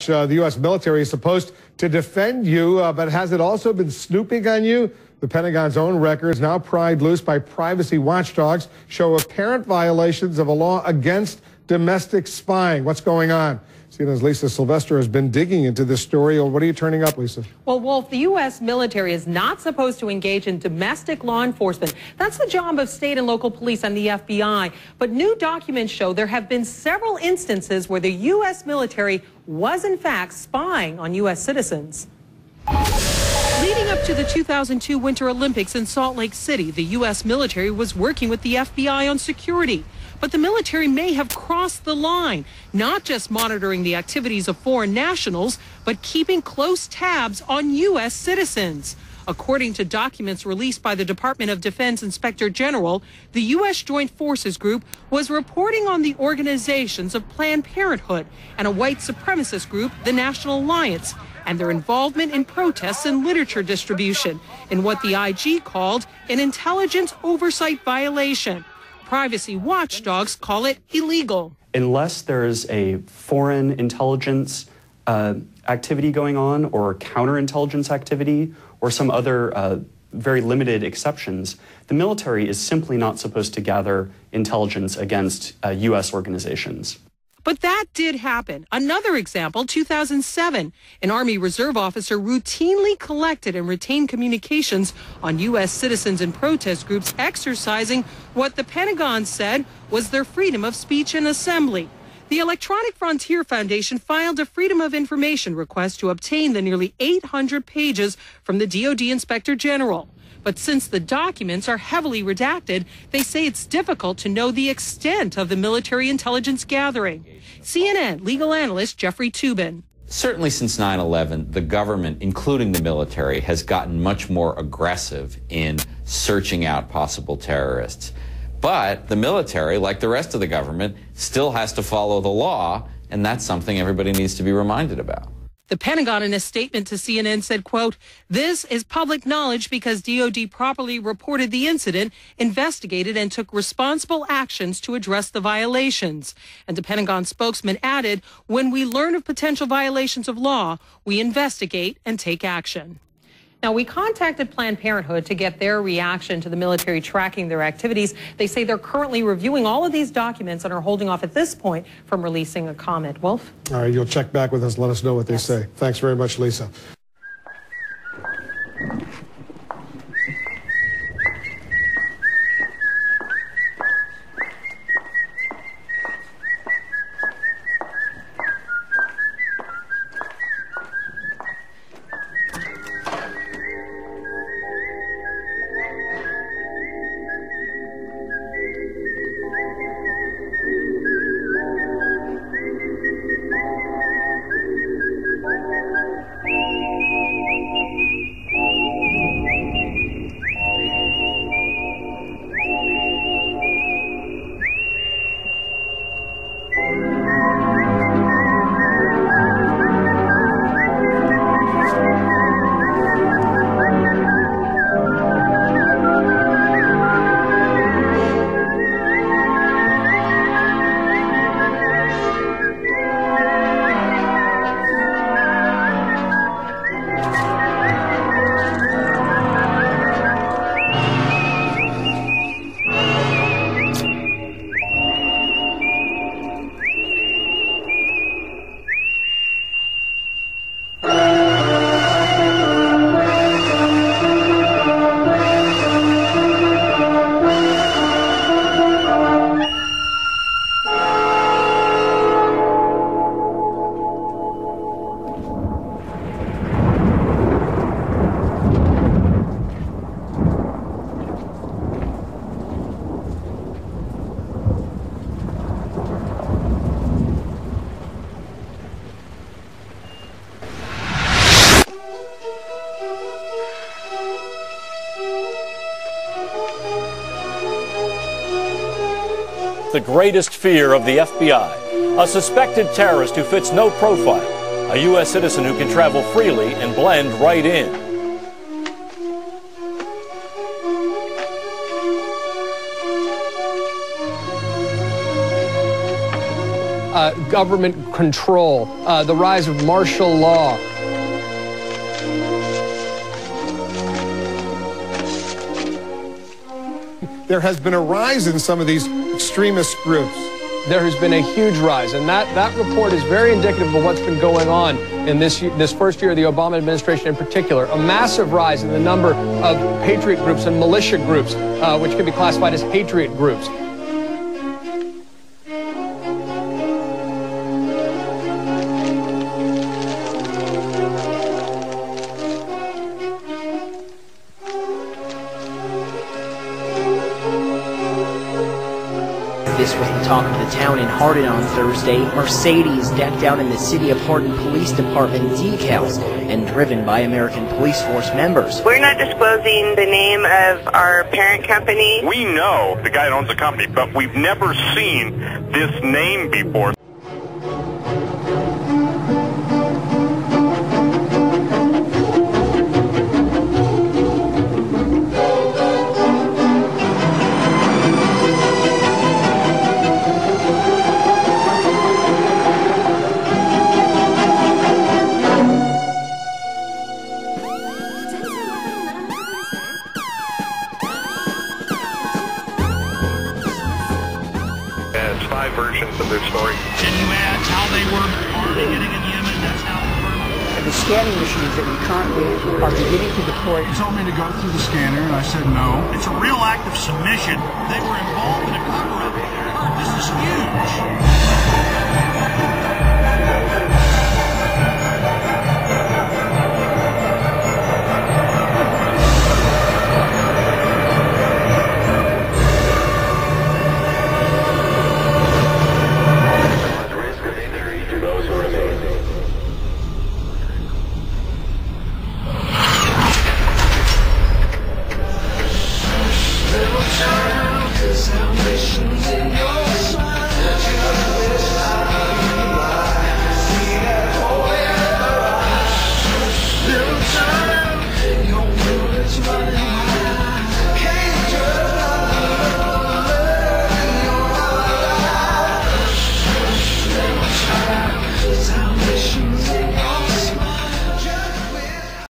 The U.S. military is supposed to defend you, but has it also been snooping on you? The Pentagon's own records, now pried loose by privacy watchdogs, show apparent violations of a law against domestic spying. What's going on? CNN's Lisa Sylvester has been digging into this story. What are you turning up, Lisa? Well, Wolf, the U.S. military is not supposed to engage in domestic law enforcement. That's the job of state and local police and the FBI. But new documents show there have been several instances where the U.S. military was, in fact, spying on U.S. citizens. Leading up to the 2002 Winter Olympics in Salt Lake City, the U.S. military was working with the FBI on security. But the military may have crossed the line, not just monitoring the activities of foreign nationals, but keeping close tabs on U.S. citizens. According to documents released by the Department of Defense Inspector General, the U.S. Joint Forces Group was reporting on the organizations of Planned Parenthood and a white supremacist group, the National Alliance, and their involvement in protests and literature distribution in what the IG called an intelligence oversight violation. Privacy watchdogs call it illegal. Unless there's a foreign intelligence activity going on or counterintelligence activity or some other very limited exceptions, the military is simply not supposed to gather intelligence against U.S. organizations. But that did happen. Another example, 2007, an Army Reserve officer routinely collected and retained communications on U.S. citizens and protest groups exercising what the Pentagon said was their freedom of speech and assembly. The Electronic Frontier Foundation filed a Freedom of Information request to obtain the nearly 800 pages from the DoD Inspector General. But since the documents are heavily redacted, they say it's difficult to know the extent of the military intelligence gathering. CNN legal analyst Jeffrey Toobin. Certainly since 9/11, the government, including the military, has gotten much more aggressive in searching out possible terrorists. But the military, like the rest of the government, still has to follow the law, and that's something everybody needs to be reminded about. The Pentagon, in a statement to CNN, said, quote, "This is public knowledge because DoD properly reported the incident, investigated, and took responsible actions to address the violations." And the Pentagon spokesman added, "When we learn of potential violations of law, we investigate and take action." Now, we contacted Planned Parenthood to get their reaction to the military tracking their activities. They say they're currently reviewing all of these documents and are holding off at this point from releasing a comment. Wolf? All right, you'll check back with us. Let us know what they say. Thanks very much, Lisa. The greatest fear of the FBI, a suspected terrorist who fits no profile, a U.S. citizen who can travel freely and blend right in. government control, the rise of martial law. There has been a rise in some of these extremist groups. There has been a huge rise, and that report is very indicative of what's been going on in this first year of the Obama administration in particular. A massive rise in the number of patriot groups and militia groups, which can be classified as patriot groups. This was the talk of the town in Hardin on Thursday. Mercedes decked out in the City of Hardin Police Department decals and driven by American Police Force members. We're not disclosing the name of our parent company. We know the guy that owns the company, but we've never seen this name before. It's 5 versions of their story. Can you add how they were already getting in Yemen? That's how the scanning machines that we currently are beginning to deploy. He told me to go through the scanner, and I said no. It's a real act of submission. They were involved in a cover-up. This is huge.